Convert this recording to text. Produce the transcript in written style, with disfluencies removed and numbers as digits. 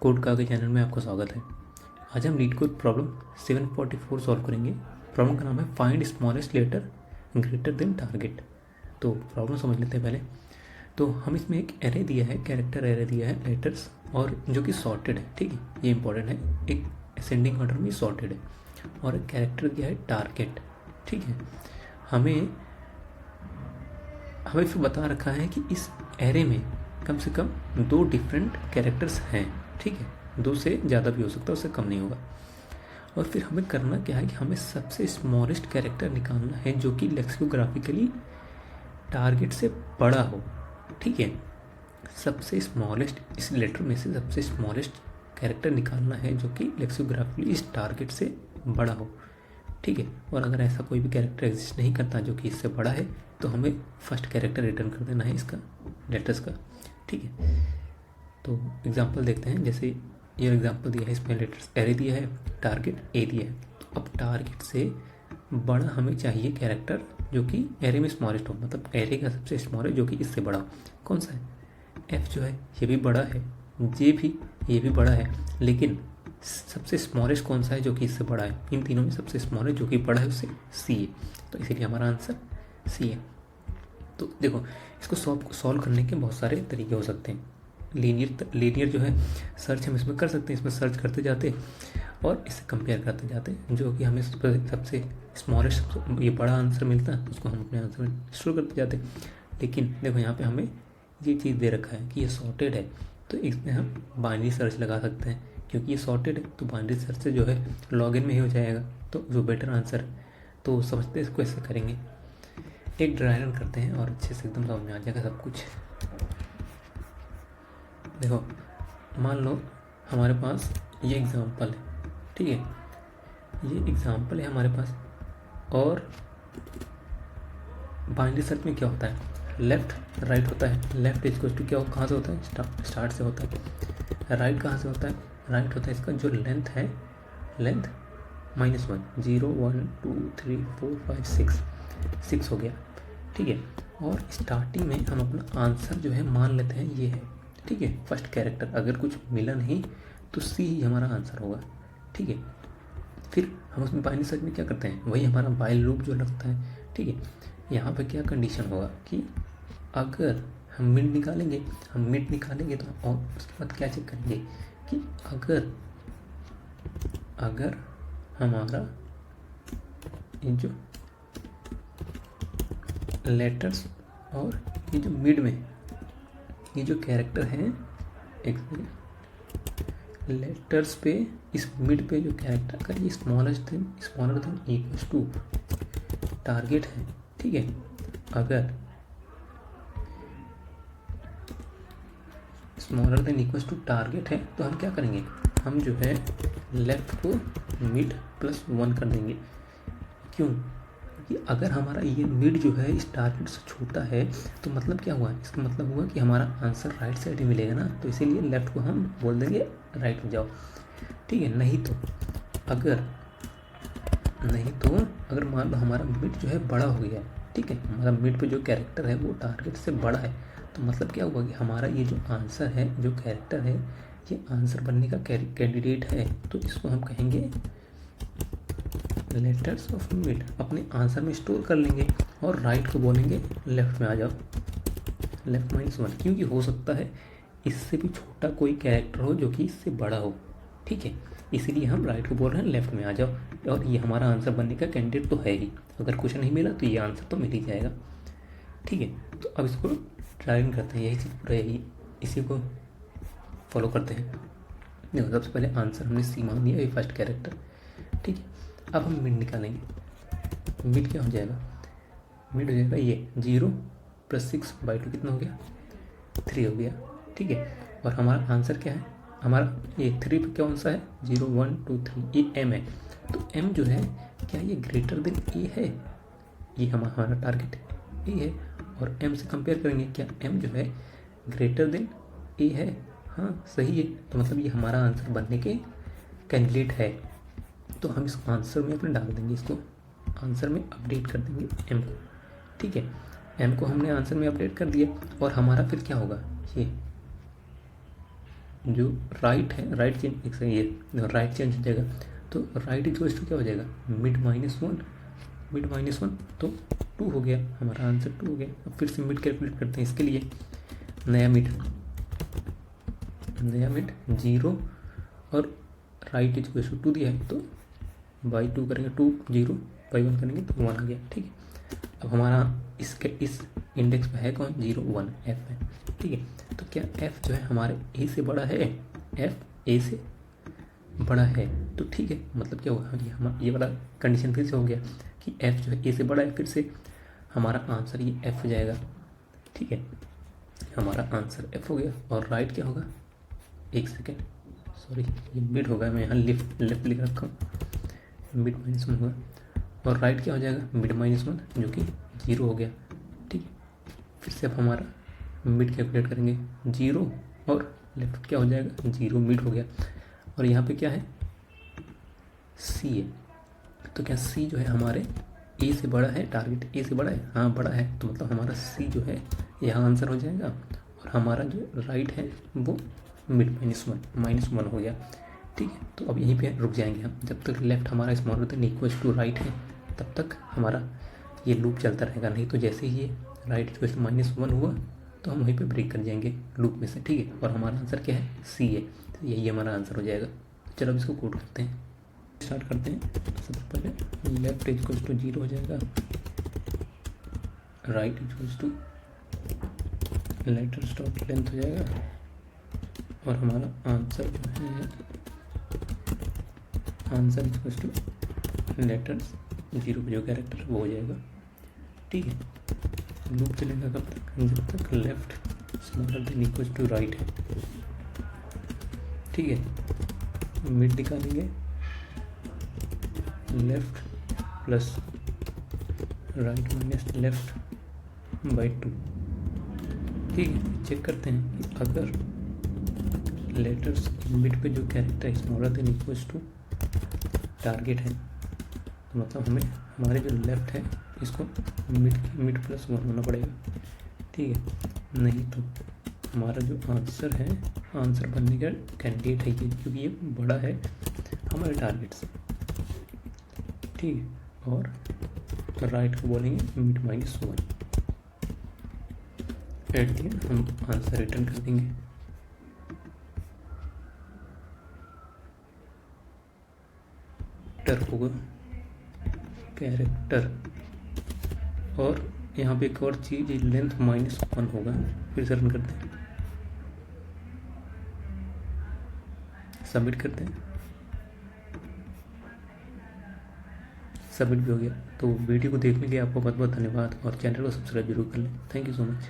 Code का के channel में आपका स्वागत है। आज हम लीड कोड प्रॉब्लम 744 सॉल्व करेंगे। प्रॉब्लम का नाम है find smallest letter greater than target. तो प्रॉब्लम समझ लेते हैं पहले। तो हम इसमें एक एरे दिया है, कैरेक्टर एरे दिया है लेटर्स, और जो कि सॉर्टेड है। ठीक है, ये इंपॉर्टेंट है। एक असेंडिंग ऑर्डर में सॉर्टेड है और एक कैरेक्टर दिया है टारगेट। ठीक है, हमें इसमें बता रखा है कि इस एरे में कम से कम 2 डिफरेंट कैरेक्टर्स हैं। ठीक है, 2 से ज़्यादा भी हो सकता है, उससे कम नहीं होगा। और फिर हमें करना क्या है कि हमें सबसे स्मॉलेस्ट कैरेक्टर निकालना है जो कि लेक्सिकोग्राफिकली टारगेट से बड़ा हो। ठीक है, सबसे स्मॉलेस्ट, इस लेटर में से सबसे स्मॉलेस्ट कैरेक्टर निकालना है जो कि लेक्सिकोग्राफिकली इस टारगेट से बड़ा हो। ठीक है, और अगर ऐसा कोई भी कैरेक्टर एग्जिस्ट नहीं करता जो कि इससे बड़ा है तो हमें फर्स्ट कैरेक्टर रिटर्न कर देना है इसका, लेटर्स का। ठीक है, तो एग्जांपल देखते हैं। जैसे ये एग्जांपल दिया है, इसमें लेटर्स एरे दिया है, टारगेट ए दिया है। तो अब टारगेट से बड़ा हमें चाहिए कैरेक्टर जो कि एरे में स्मॉलेस्ट हो, मतलब एरे का सबसे स्मॉलेस्ट जो कि इससे बड़ा हो। कौन सा है? एफ जो है ये भी बड़ा है, ये भी बड़ा है, लेकिन सबसे स्मॉलेस्ट कौन सा है जो कि इससे बड़ा है? इन तीनों में सबसे स्मॉलेस्ट जो कि बड़ा है उससे सी है, तो इसीलिए हमारा आंसर सी है। तो देखो, इसको सॉल्व करने के बहुत सारे तरीके हो सकते हैं। लीनियर जो है सर्च हम इसमें कर सकते हैं। इसमें सर्च करते जाते और इससे कंपेयर करते जाते, जो कि हमें सबसे स्मॉलेस्ट ये बड़ा आंसर मिलता है उसको हम अपने आंसर में स्टोर करते जाते। लेकिन देखो, यहाँ पे हमें ये चीज़ दे रखा है कि ये सॉर्टेड है, तो इसमें हम बाइनरी सर्च लगा सकते हैं। क्योंकि ये सॉर्टेड है तो बाइनरी सर्च से जो है लॉगिन में ही हो जाएगा, तो जो बेटर आंसर है। तो समझते हैं इसको ऐसे करेंगे। एक ड्राई रन करते हैं और अच्छे से एकदम समझ में आ जाएगा सब कुछ। देखो, मान लो हमारे पास ये एग्जांपल है। ठीक है, ये एग्जांपल है हमारे पास। और बाइनरी सर्च में क्या होता है? लेफ्ट राइट होता है। लेफ्ट इक्वल टू क्या, कहाँ से होता है? स्टार्ट से होता है। राइट कहाँ से होता है? राइट होता है इसका जो लेंथ है, लेंथ -1, 0 1 2 3 4 5 6 हो गया। ठीक है, और स्टार्टिंग में हम अपना आंसर जो है मान लेते हैं ये है। ठीक है, फर्स्ट कैरेक्टर, अगर कुछ मिला नहीं तो सी ही हमारा आंसर होगा। ठीक है, फिर हम उसमें बाइनरी सर्च में क्या करते हैं, वही हमारा वाइल लूप जो लगता है। ठीक है, यहाँ पे क्या कंडीशन होगा कि अगर हम मिड निकालेंगे तो, और उसके बाद क्या चेक करेंगे कि अगर हमारा ये जो लेटर्स और ये जो मिड में ये जो कैरेक्टर हैं, एक लेटर्स पे, इस मिड पे जो कैरेक्टर, अगर ये smaller than equals to target है। ठीक है, अगर smaller than equals to target है तो हम क्या करेंगे, हम जो है लेफ्ट को मिड +1 कर देंगे। क्यों? कि अगर हमारा ये मिड जो है इस टारगेट से छोटा है तो मतलब क्या हुआ, इसका मतलब हुआ कि हमारा आंसर राइट साइड ही मिलेगा ना, तो इसीलिए लेफ्ट को हम बोल देंगे राइट हो जाओ। ठीक है, नहीं तो अगर मान लो हमारा मिड जो है बड़ा हो गया है। ठीक है, हमारा मिड पे जो कैरेक्टर है वो टारगेट से बड़ा है, तो मतलब क्या हुआ कि हमारा ये जो आंसर है, जो कैरेक्टर है, ये आंसर बनने का कैंडिडेट है। तो इसको हम कहेंगे लेटर्स ऑफ मिड, अपने आंसर में स्टोर कर लेंगे और राइट को बोलेंगे लेफ्ट में आ जाओ, लेफ्ट -1। क्योंकि हो सकता है इससे भी छोटा कोई कैरेक्टर हो जो कि इससे बड़ा हो। ठीक है, इसीलिए हम राइट को बोल रहे हैं लेफ्ट में आ जाओ, और ये हमारा आंसर बनने का कैंडिडेट तो है ही। अगर कुछ नहीं मिला तो ये आंसर तो मिल ही जाएगा। ठीक है, तो अब इसको ट्राई करते हैं। यही चीज़ पूरा यही, इसी को फॉलो करते हैं। देखो, सबसे पहले आंसर हमने सी मान दिया, ये फर्स्ट कैरेक्टर। ठीक है, अब हम मिड निकालेंगे। मिड क्या हो जाएगा? मिड हो जाएगा ये 0 + 6/2 कितना हो गया? 3 हो गया। ठीक है, और हमारा आंसर क्या है? हमारा ये 3 पे कौन सा है? 0 1 2 3, ये एम है। तो एम जो है, क्या ये ग्रेटर देन ए है? ये हमारा टारगेट ए है, और एम से कंपेयर करेंगे, क्या एम जो है ग्रेटर देन ए है? हाँ, सही है। तो मतलब ये हमारा आंसर बनने के कैंडिडेट है। तो हम इस आंसर में अपने डाल देंगे, इसको आंसर में अपडेट कर देंगे एम को। ठीक है, एम को हमने आंसर में अपडेट कर दिया, और हमारा फिर क्या होगा, ये जो राइट है, राइट चेंज एक सही है, राइट चेंज हो जाएगा, तो राइट इक्वल्स टू क्या हो जाएगा, मिड -1, मिड -1 तो 2 हो गया, हमारा आंसर 2 हो गया। अब फिर से मिड कैलकुलेट करते हैं, इसके लिए नया मिड 0 और राइट इक्वल्स टू 2 दिया है, तो बाई 2 करेंगे 2 0 बाई 1 करेंगे तो 1 आ गया, ठीक है। अब हमारा इसके इस इंडेक्स पे है कौन, 0 1 एफ है, ठीक है। तो क्या एफ जो है हमारे ए से बड़ा है, एफ ए से बड़ा है, तो ठीक है, मतलब क्या होगा, ये वाला कंडीशन फिर से हो गया कि एफ जो है ए से बड़ा है, फिर से हमारा आंसर ये एफ हो जाएगा, ठीक है। हमारा आंसर एफ हो गया। और राइट क्या होगा, एक सेकेंड, सॉरी ये मिड होगा, मैं यहाँ लेफ्ट लिख रखा हूँ, मिड -1 होगा। और राइट क्या हो जाएगा, मिड -1 जो कि 0 हो गया, ठीक है। फिर से अब हमारा मिड कैलकुलेट करेंगे, 0 और लेफ्ट क्या हो जाएगा, 0 मिड हो गया। और यहाँ पे क्या है, सी है, तो क्या सी जो है हमारे ए से बड़ा है, टारगेट ए से बड़ा है, हाँ बड़ा है, तो मतलब हमारा सी जो है यहाँ आंसर हो जाएगा। और हमारा जो राइट है वो मिड -1 हो गया, ठीक है। तो अब यहीं पे रुक जाएंगे हम, जब तक लेफ्ट हमारा smaller than equals to right है तब तक हमारा ये लूप चलता रहेगा, नहीं तो जैसे ही ये राइट इक्वल्स टू -1 हुआ तो हम वहीं पे ब्रेक कर जाएंगे लूप में से, ठीक है। और हमारा आंसर क्या है, सी है, तो यही हमारा आंसर हो जाएगा। चलो अब इसको कोड करते हैं, स्टार्ट करते हैं। सबसे पहले लेफ्ट इक्वल्स टू 0 हो जाएगा, right equals two letters dot length हो जाएगा, और हमारा आंसर जो है आंसर इक्वल्स टू लेटर्स 0 पे जो कैरेक्टर वो हो जाएगा, ठीक है। लूप चलेगा कब तक, जब तक left smaller than equals to right है, ठीक है। मिड निकालेंगे, left plus right minus left by 2, ठीक है। चेक करते हैं कि अगर लेटर्स मिड पे जो character smaller than equals to target है, तो मतलब हमें हमारे जो लेफ्ट है इसको मिड +1 होना पड़ेगा, ठीक है। नहीं तो हमारा जो आंसर है, आंसर बनने का कैंडिडेट है ये, क्योंकि ये बड़ा है हमारे टारगेट से, ठीक है। और राइट को बोलेंगे मिड -1, एट द एंड हम आंसर रिटर्न कर देंगे। होगा कैरेक्टर, और यहाँ पे एक और चीज, लेंथ -1 होगा। फिर से रन करते हैं, सबमिट करते हैं, सबमिट भी हो गया। तो वीडियो को देखने के लिए आपको बहुत बहुत धन्यवाद, और चैनल को सब्सक्राइब जरूर कर लें। Thank you so much.